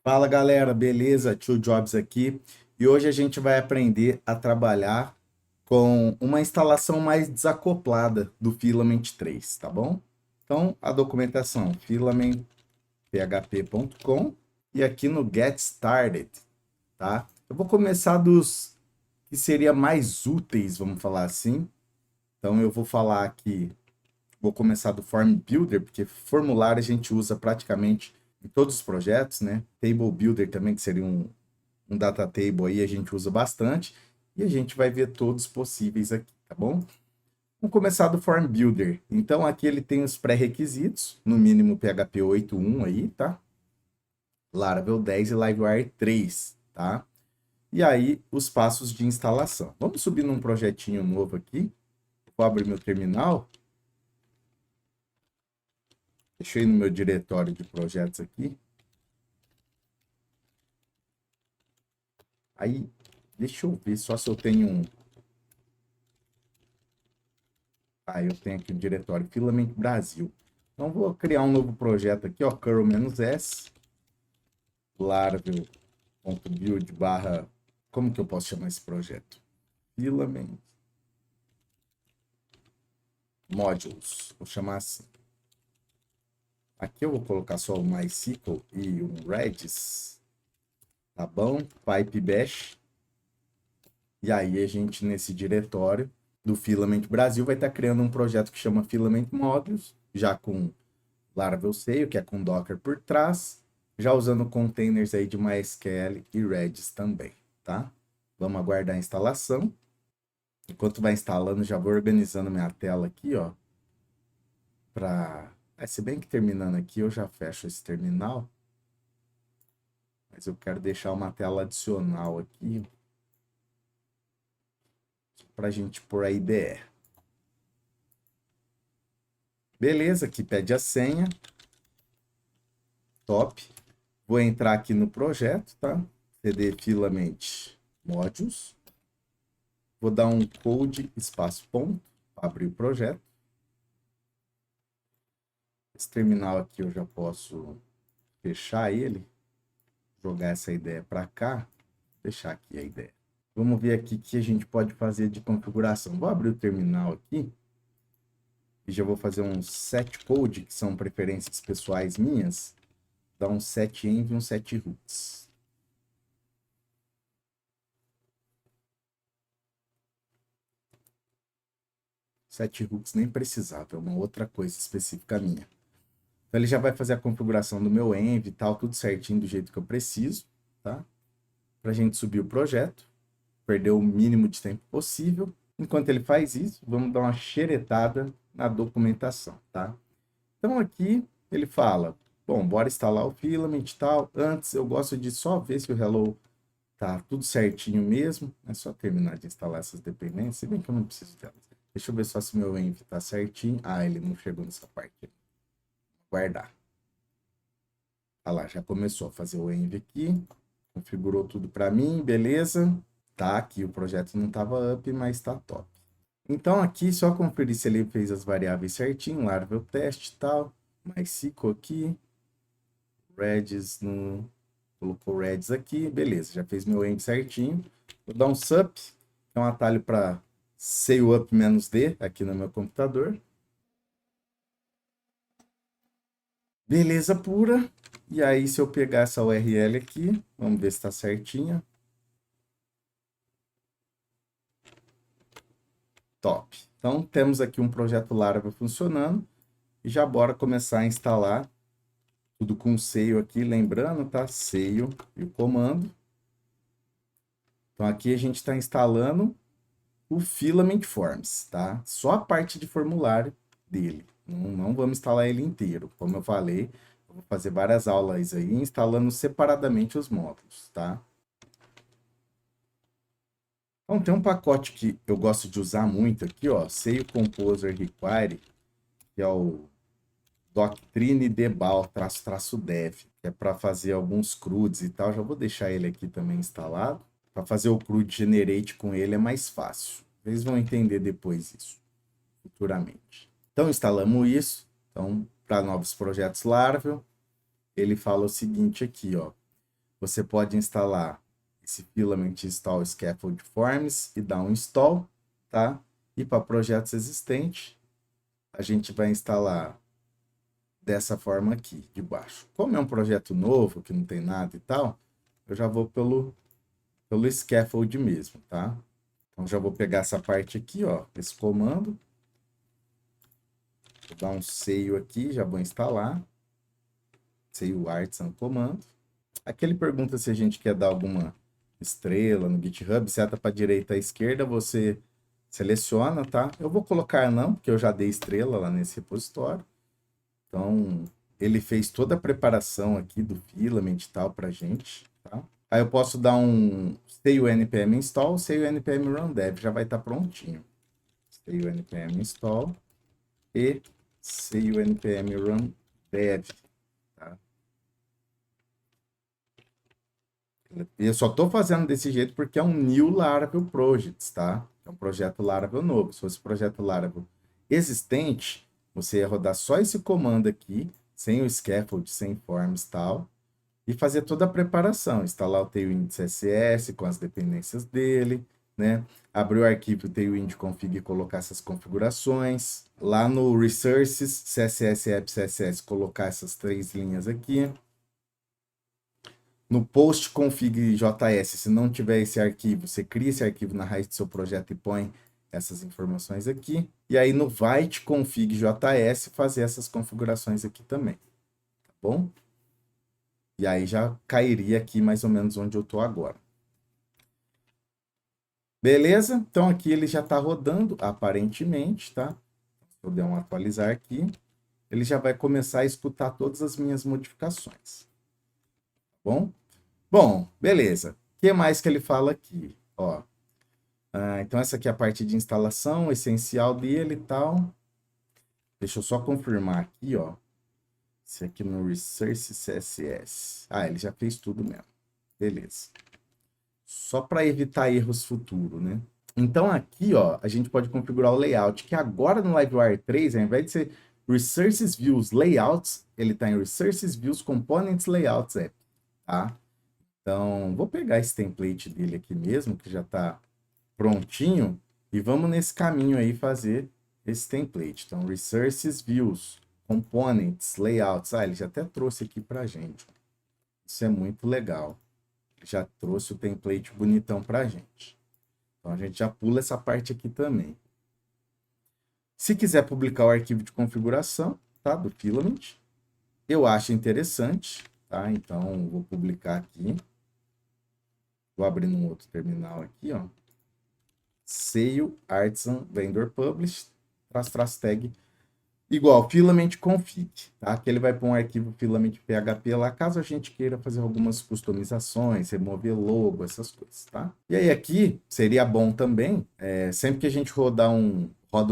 Fala galera, beleza? Tio Jobs aqui e hoje a gente vai aprender a trabalhar com uma instalação mais desacoplada do Filament 3, tá bom? Então, a documentação filamentphp.com e aqui no Get Started, tá? Eu vou começar dos que seria mais úteis, vamos falar assim. Então, eu vou falar aqui, vou começar do Form Builder, porque formulário a gente usa praticamente em todos os projetos, né? Table Builder também, que seria um data table aí a gente usa bastante e a gente vai ver todos possíveis aqui, tá bom? Vamos começar do Form Builder. Então aqui ele tem os pré-requisitos, no mínimo PHP 8.1 aí, tá? Laravel 10 e Livewire 3, tá? E aí os passos de instalação. Vamos subir num projetinho novo aqui. Vou abrir meu terminal. Deixa eu ir no meu diretório de projetos aqui. Aí, deixa eu ver só se eu tenho um. Ah, eu tenho aqui o diretório Filament Brasil. Então, vou criar um novo projeto aqui, ó, curl-s, laravel.build barra... Como que eu posso chamar esse projeto? Filament Modules. Vou chamar assim. Aqui eu vou colocar só o MySQL e um Redis. Tá bom? Pipe Bash. E aí a gente, nesse diretório do Filament Brasil, vai estar criando um projeto que chama Filament Modules, já com Laravel Sail, que é com Docker por trás, já usando containers aí de MySQL e Redis também, tá? Vamos aguardar a instalação. Enquanto vai instalando, já vou organizando minha tela aqui, ó, para... se bem que terminando aqui, eu já fecho esse terminal, mas eu quero deixar uma tela adicional aqui, para a gente pôr a IDE. Beleza, aqui pede a senha. Top. Vou entrar aqui no projeto, tá? cd filament modules. Vou dar um code espaço ponto para abrir o projeto. Esse terminal aqui eu já posso fechar ele, jogar essa ideia para cá, deixar aqui a ideia. Vamos ver aqui o que a gente pode fazer de configuração. Vou abrir o terminal aqui e já vou fazer um set code, que são preferências pessoais minhas. Dar um set env e um set roots. Set hooks nem precisava, é uma outra coisa específica minha. Então ele já vai fazer a configuração do meu env e tal, tudo certinho do jeito que eu preciso, tá? Para a gente subir o projeto, perder o mínimo de tempo possível. Enquanto ele faz isso, vamos dar uma xeretada na documentação, tá? Então aqui ele fala, bom, bora instalar o filament e tal. Antes eu gosto de só ver se o hello tá tudo certinho mesmo. É só terminar de instalar essas dependências, se bem que eu não preciso delas. Deixa eu ver só se meu env tá certinho. Ah, ele não chegou nessa parte. Guardar. Ah lá, já começou a fazer o env aqui. Configurou tudo para mim, beleza. Tá aqui, o projeto não estava up, mas está top. Então aqui, só conferir se ele fez as variáveis certinho. Laravel teste e tal. MySQL aqui. Redis no... Colocou Redis aqui. Beleza, já fez meu env certinho. Vou dar um sup, que é um atalho para sail up -d aqui no meu computador. Beleza pura. E aí, se eu pegar essa URL aqui, vamos ver se está certinha. Top. Então, temos aqui um projeto Laravel funcionando. E já bora começar a instalar tudo com Sail aqui. Lembrando, tá? Sail e o comando. Então, aqui a gente está instalando o Filament Forms, tá? Só a parte de formulário dele. Não vamos instalar ele inteiro. Como eu falei, eu vou fazer várias aulas aí, instalando separadamente os módulos, tá? Então, tem um pacote que eu gosto de usar muito aqui, ó, Sail Composer Require, que é o Doctrine Debal --dev, que é para fazer alguns CRUDs e tal. Já vou deixar ele aqui também instalado. Para fazer o CRUD Generate com ele é mais fácil. Vocês vão entender depois isso, futuramente. Então, instalamos isso. Então, para novos projetos Laravel, ele fala o seguinte aqui, ó. você pode instalar esse Filament Install Scaffold Forms e dar um install, tá? E para projetos existentes, a gente vai instalar dessa forma aqui, de baixo. Como é um projeto novo, que não tem nada e tal, eu já vou pelo scaffold mesmo, tá? Então, já vou pegar essa parte aqui, ó, esse comando. Vou dar um seio aqui, já vou instalar. Seio artisan comando. Aqui ele pergunta se a gente quer dar alguma estrela no GitHub, seta para direita à esquerda, você seleciona, tá? Eu vou colocar não, porque eu já dei estrela lá nesse repositório. Então, ele fez toda a preparação aqui do Filament e tal pra gente, tá? Aí eu posso dar um seio npm install, seio npm run dev, já vai estar prontinho. Seio npm install e seio npm run dev, tá? Eu só estou fazendo desse jeito porque é um new Laravel project, tá? É um projeto Laravel novo. Se fosse projeto Laravel existente, você ia rodar só esse comando aqui, sem o scaffold, sem forms e tal, e fazer toda a preparação, instalar o Tailwind CSS com as dependências dele, né? Abrir o arquivo Tailwind config e colocar essas configurações. Lá no Resources, CSS App CSS, colocar essas 3 linhas aqui. No post config JS, se não tiver esse arquivo, você cria esse arquivo na raiz do seu projeto e põe essas informações aqui. E aí no Vite config JS, fazer essas configurações aqui também, tá bom? E aí já cairia aqui mais ou menos onde eu estou agora. Beleza? Então aqui ele já está rodando, aparentemente, tá? Se eu der um atualizar aqui, ele já vai começar a escutar todas as minhas modificações. Tá bom? Bom, beleza. O que mais que ele fala aqui? Ó, então essa aqui é a parte de instalação essencial dele e tal. Deixa eu só confirmar aqui, ó. Se aqui no Resource CSS. Ah, ele já fez tudo mesmo. Beleza. Só para evitar erros futuros, né? Então aqui, ó, a gente pode configurar o layout, que agora no Livewire 3, ao invés de ser Resources Views Layouts, ele está em Resources Views Components Layouts App, tá? Então, vou pegar esse template dele aqui mesmo, que já está prontinho, e vamos nesse caminho aí fazer esse template. Então, Resources Views, Components, Layouts. Ah, ele já até trouxe aqui para a gente. Isso é muito legal. Já trouxe o template bonitão para a gente. Então, a gente já pula essa parte aqui também. Se quiser publicar o arquivo de configuração, tá, do Filament, eu acho interessante, tá? Então, vou publicar aqui. Vou abrir num outro terminal aqui, ó. Seio, Artisan, Vendor Publish, _tag, igual Filament config, tá? Que ele vai pôr um arquivo Filament PHP lá, caso a gente queira fazer algumas customizações, remover logo, essas coisas, tá? E aí aqui, seria bom também, sempre que a gente roda um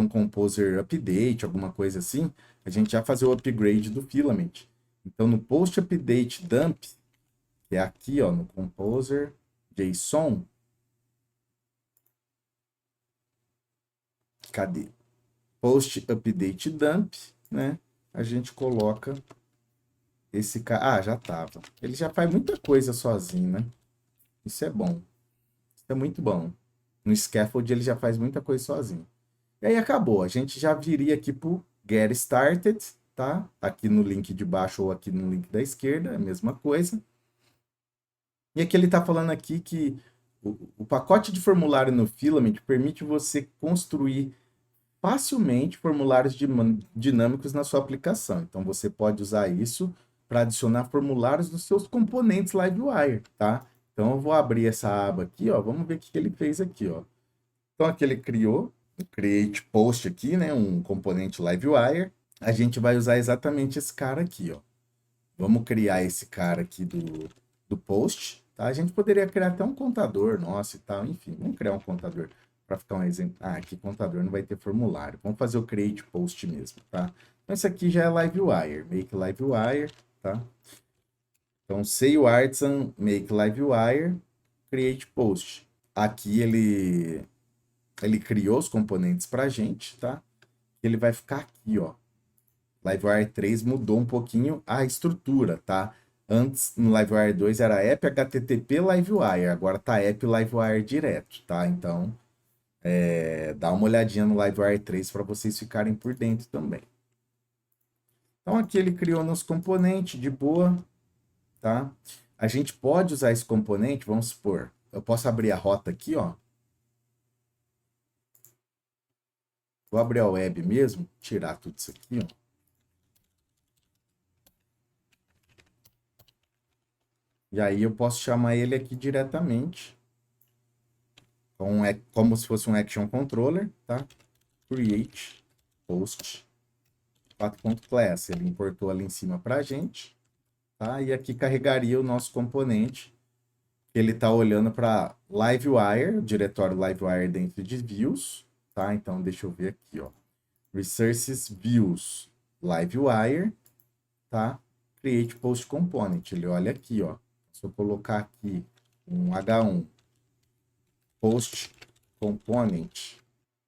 Composer Update, alguma coisa assim, a gente já fazer o upgrade do Filament. Então, no Post Update Dump, que é aqui, ó, no Composer JSON, cadê? Post Update Dump, né? A gente coloca esse cara. Ah, já tava. Ele já faz muita coisa sozinho, né? Isso é bom. Isso é muito bom. No Scaffold ele já faz muita coisa sozinho. E aí acabou. A gente já viria aqui pro Get Started, tá? Aqui no link de baixo ou aqui no link da esquerda, é a mesma coisa. E aqui ele está falando aqui que o pacote de formulário no Filament permite você construir facilmente formulários dinâmicos na sua aplicação. Então, você pode usar isso para adicionar formulários nos seus componentes Livewire, tá? Então, eu vou abrir essa aba aqui, ó. Vamos ver o que ele fez aqui, ó. Então, aqui ele criou o Create Post aqui, né? Um componente Livewire. A gente vai usar exatamente esse cara aqui, ó. Vamos criar esse cara aqui do post, tá? A gente poderia criar até um contador nosso e tal, enfim. Vamos criar um contador para ficar um exemplo. Ah, aqui contador não vai ter formulário. Vamos fazer o create post mesmo, tá? Então, esse aqui já é Livewire, make Livewire, tá? Então, say o artisan, make Livewire, create post. Aqui ele criou os componentes para a gente, tá? Ele vai ficar aqui, ó. Livewire 3 mudou um pouquinho a estrutura, tá? Antes, no Livewire 2, era app HTTP Livewire. Agora tá app Livewire direto, tá? Então, dá uma olhadinha no Livewire 3 para vocês ficarem por dentro também. Então, aqui ele criou nos componentes de boa, tá? A gente pode usar esse componente, vamos supor, eu posso abrir a rota aqui, ó. Vou abrir a web mesmo, tirar tudo isso aqui, ó. E aí eu posso chamar ele aqui diretamente. Então é como se fosse um action controller, tá? Create post 4.class. Ele importou ali em cima para a gente, tá? E aqui carregaria o nosso componente. Ele está olhando para Livewire, o diretório Livewire dentro de views, tá? Então deixa eu ver aqui, ó. Resources views Livewire, tá? Create post component. Ele olha aqui, ó. Se eu colocar aqui um H1 post component,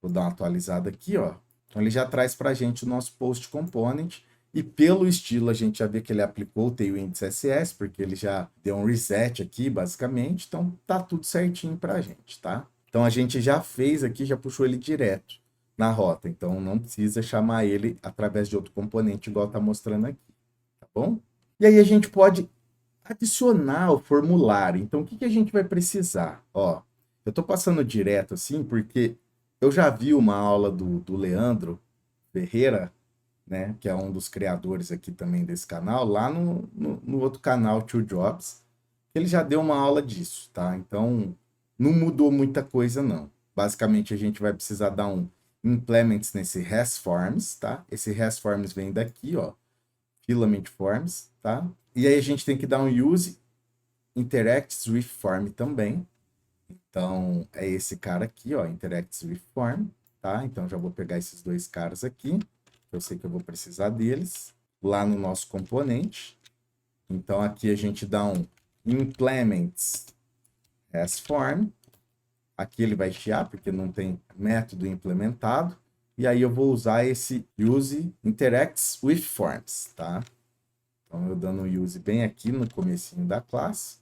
vou dar uma atualizada aqui, ó. Então ele já traz para a gente o nosso post component e pelo estilo a gente já vê que ele aplicou o Tailwind CSS, porque ele já deu um reset aqui, basicamente. Então tá tudo certinho para a gente, tá? Então a gente já fez aqui, já puxou ele direto na rota. Então não precisa chamar ele através de outro componente igual tá mostrando aqui, tá bom? E aí a gente pode adicionar o formulário. Então o que que a gente vai precisar? Ó, eu estou passando direto assim porque eu já vi uma aula do Leandro Ferreira, né, que é um dos criadores aqui também desse canal, lá no outro canal, Two Jobs. Ele já deu uma aula disso, tá? Então, não mudou muita coisa, não. Basicamente, a gente vai precisar dar um implements nesse REST tá? Esse REST vem daqui, ó, filament forms, tá? E aí a gente tem que dar um use interacts with form também. Então, é esse cara aqui, ó, interacts with form, tá? Então, já vou pegar esses dois caras aqui, eu sei que eu vou precisar deles, lá no nosso componente. Então, aqui a gente dá um implements form. Aqui ele vai chiar, porque não tem método implementado. E aí eu vou usar esse use interacts with forms, tá? Então, eu dando um use bem aqui no comecinho da classe,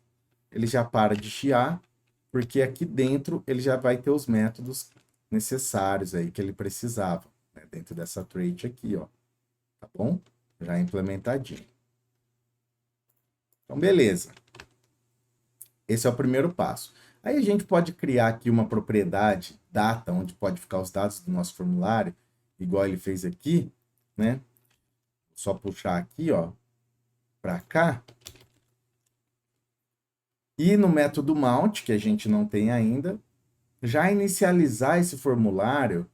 ele já para de chiar, porque aqui dentro ele já vai ter os métodos necessários aí que ele precisava, né? Dentro dessa trait aqui, ó. Tá bom? Já implementadinho. Então, beleza. Esse é o primeiro passo. Aí a gente pode criar aqui uma propriedade, data, onde pode ficar os dados do nosso formulário, igual ele fez aqui, né? Só puxar aqui, ó, para cá. E no método mount, que a gente não tem ainda, já inicializar esse formulário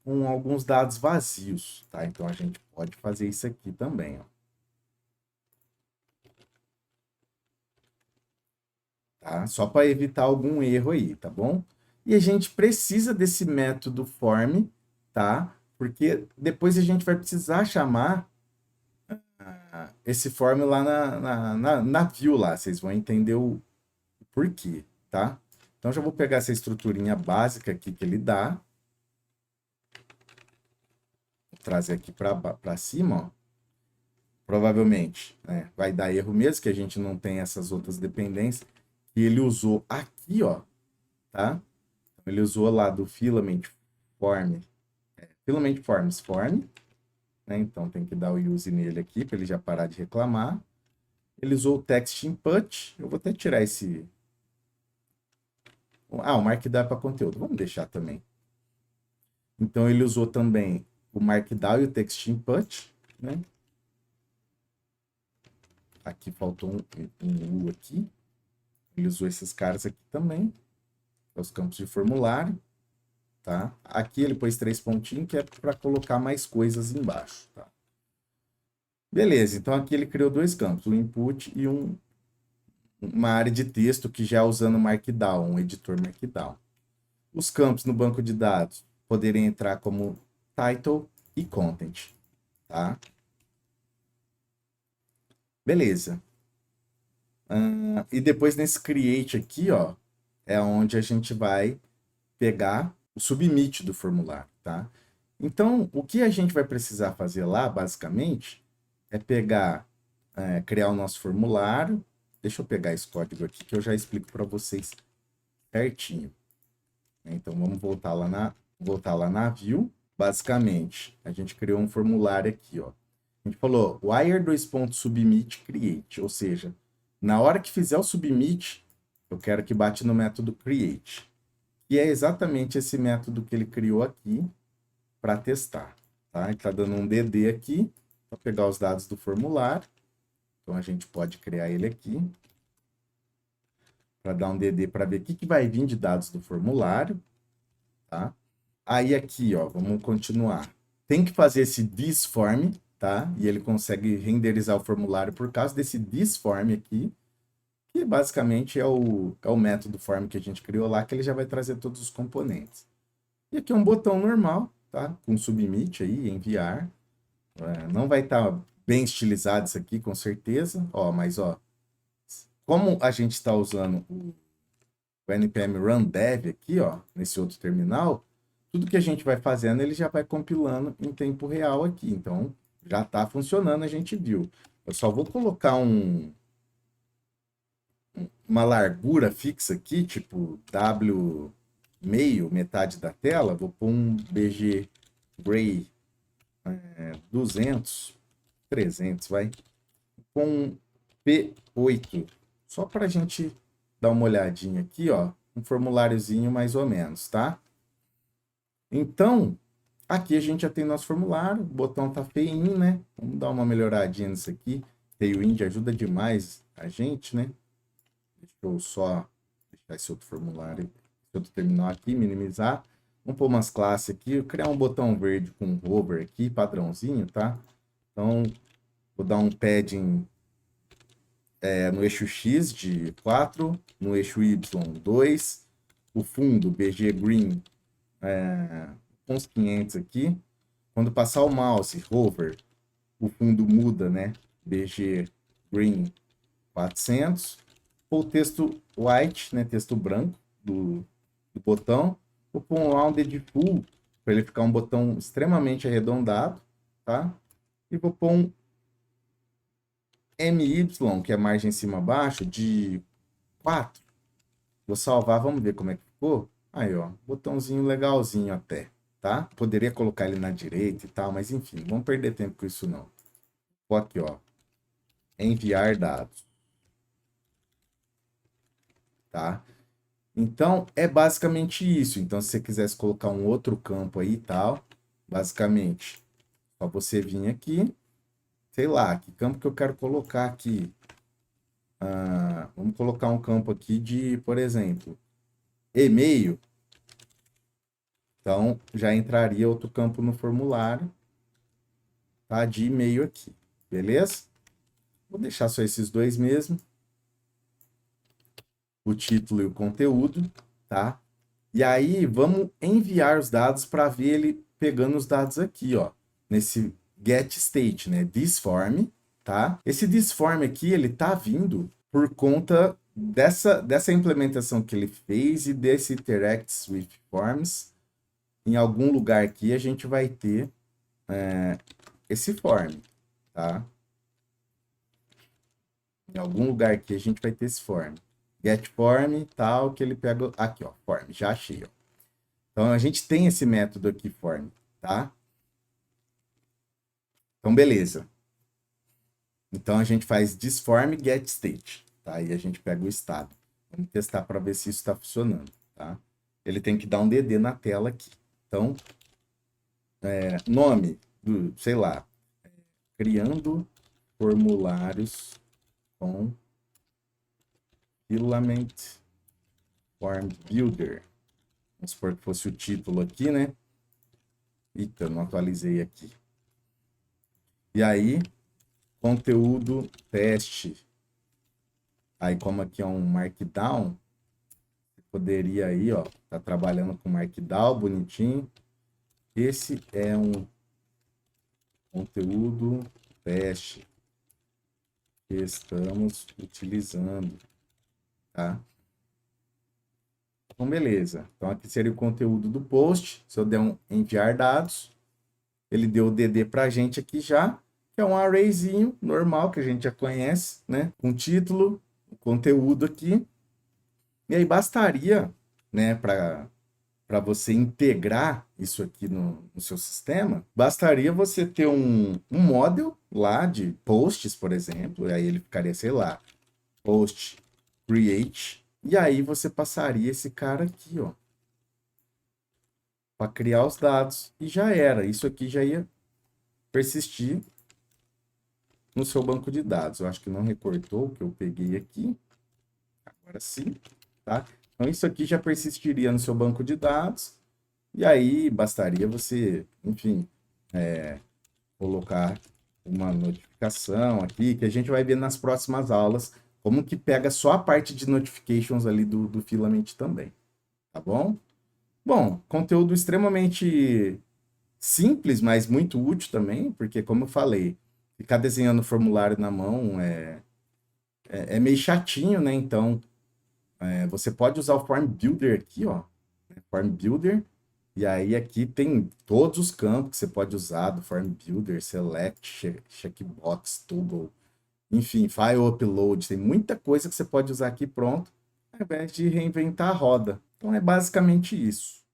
com alguns dados vazios, tá? Então a gente pode fazer isso aqui também, ó. Tá? Só para evitar algum erro aí, tá bom? E a gente precisa desse método form, tá? Porque depois a gente vai precisar chamar esse form lá na view lá, vocês vão entender o porquê, tá? Então já vou pegar essa estruturinha básica aqui que ele dá, vou trazer aqui para cima, ó. Provavelmente, né, vai dar erro mesmo, que a gente não tem essas outras dependências. E ele usou aqui, ó, tá? Ele usou lá do filament form, filament forms form, né? Então tem que dar o use nele aqui para ele já parar de reclamar. Ele usou o text input. Eu vou até tirar esse. Ah, o markdown é para conteúdo. Vamos deixar também. Então ele usou também o markdown e o text input, né? Aqui faltou um U aqui. Ele usou esses caras aqui também, os campos de formulário, tá? Aqui ele pôs 3 pontinhos, que é para colocar mais coisas embaixo, tá? Beleza, então aqui ele criou dois campos, um input e uma área de texto que já usando Markdown, um editor Markdown. Os campos no banco de dados poderiam entrar como title e content, tá? Beleza. E depois nesse create aqui, ó, é onde a gente vai pegar o submit do formulário, tá? Então, o que a gente vai precisar fazer lá, basicamente, é pegar criar o nosso formulário. Deixa eu pegar esse código aqui que eu já explico para vocês certinho. Então, vamos voltar lá na view. Basicamente, a gente criou um formulário aqui, ó. A gente falou wire submit create, ou seja, na hora que fizer o submit, eu quero que bate no método create. E é exatamente esse método que ele criou aqui para testar, tá? Ele está dando um DD aqui para pegar os dados do formulário. Então, a gente pode criar ele aqui para dar um DD para ver o que vai vir de dados do formulário, tá? Aí aqui, ó, vamos continuar. Tem que fazer esse thisForm, tá? E ele consegue renderizar o formulário por causa desse thisForm aqui, que basicamente é o método form que a gente criou lá, que ele já vai trazer todos os componentes. E aqui é um botão normal, tá? Com submit aí, enviar. Não vai estar bem estilizado isso aqui, com certeza. Ó, mas, ó, como a gente está usando o npm run dev aqui, ó, nesse outro terminal, tudo que a gente vai fazendo, ele já vai compilando em tempo real aqui. Então, já está funcionando, a gente viu. Eu só vou colocar uma largura fixa aqui, tipo W meio, metade da tela. Vou pôr um BG Gray 200, 300, vai. Com um P8, só para a gente dar uma olhadinha aqui, ó. Um formuláriozinho mais ou menos, tá? Então, aqui a gente já tem nosso formulário, o botão tá feinho, né? Vamos dar uma melhoradinha nisso aqui. Tailwind ajuda demais a gente, né? Deixa eu só deixar esse outro formulário, esse outro terminal aqui, minimizar. Vamos pôr umas classes aqui, criar um botão verde com hover aqui, padrãozinho, tá? Então, vou dar um padding no eixo X de 4, no eixo Y 2, o fundo BG Green uns 500 aqui. Quando passar o mouse, hover, o fundo muda, né? BG Green 400. O texto white, né? Texto branco do botão. Vou pôr um rounded full, para ele ficar um botão extremamente arredondado, tá? E vou pôr um MY, que é margem cima-baixo, de 4. Vou salvar, vamos ver como é que ficou. Aí, ó, botãozinho legalzinho até, tá? Poderia colocar ele na direita e tal, mas enfim, não vamos perder tempo com isso não. Vou aqui, ó, enviar dados, tá? Então, é basicamente isso. Então, se você quisesse colocar um outro campo aí e tal, basicamente, só você vir aqui, sei lá, que campo que eu quero colocar aqui? Vamos colocar um campo aqui de, por exemplo, e-mail. Então, já entraria outro campo no formulário, tá? De e-mail aqui, beleza? Vou deixar só esses dois mesmo. O título e o conteúdo, tá? E aí, vamos enviar os dados para ver ele pegando os dados aqui, ó. Nesse get state, né? ThisForm, tá? Esse thisForm aqui, ele tá vindo por conta dessa implementação que ele fez e desse interacts with forms. Em algum lugar aqui a gente vai ter esse form, tá? Em algum lugar aqui a gente vai ter esse form. Get form, tal, que ele pega... Aqui, ó, form, já achei, ó. Então, a gente tem esse método aqui, form, tá? Então, beleza. Então, a gente faz thisForm get state, tá? E a gente pega o estado. Vamos testar para ver se isso está funcionando, tá? Ele tem que dar um DD na tela aqui. Então, nome, sei lá, criando formulários com Filament Form Builder. Vamos supor que fosse o título aqui, né? Eita, não atualizei aqui. E aí, conteúdo teste. Aí, como aqui é um Markdown, você poderia aí, ó, tá trabalhando com Markdown, bonitinho. Esse é um conteúdo teste que estamos utilizando, tá? Então, beleza. Então, aqui seria o conteúdo do post. Se eu der um enviar dados, ele deu o DD para a gente aqui já. que é um arrayzinho normal que a gente já conhece, né? Com título, conteúdo aqui. E aí bastaria, né, para você integrar isso aqui no seu sistema, bastaria você ter um model lá de posts, por exemplo, e aí ele ficaria, sei lá, post create, e aí você passaria esse cara aqui, ó, para criar os dados, e já era. Isso aqui já ia persistir no seu banco de dados. Eu acho que não recortou o que eu peguei aqui. Agora sim, tá? Então isso aqui já persistiria no seu banco de dados. E aí bastaria você, enfim, colocar uma notificação aqui, que a gente vai ver nas próximas aulas como que pega só a parte de notifications ali do Filament também, tá bom? Bom, conteúdo extremamente simples, mas muito útil também, porque como eu falei, ficar desenhando formulário na mão é meio chatinho, né? Então, você pode usar o Form Builder aqui, ó, Form Builder, e aí aqui tem todos os campos que você pode usar do Form Builder, Select, Checkbox, Toggle, enfim, File Upload, tem muita coisa que você pode usar aqui pronto, ao invés de reinventar a roda. Então é basicamente isso.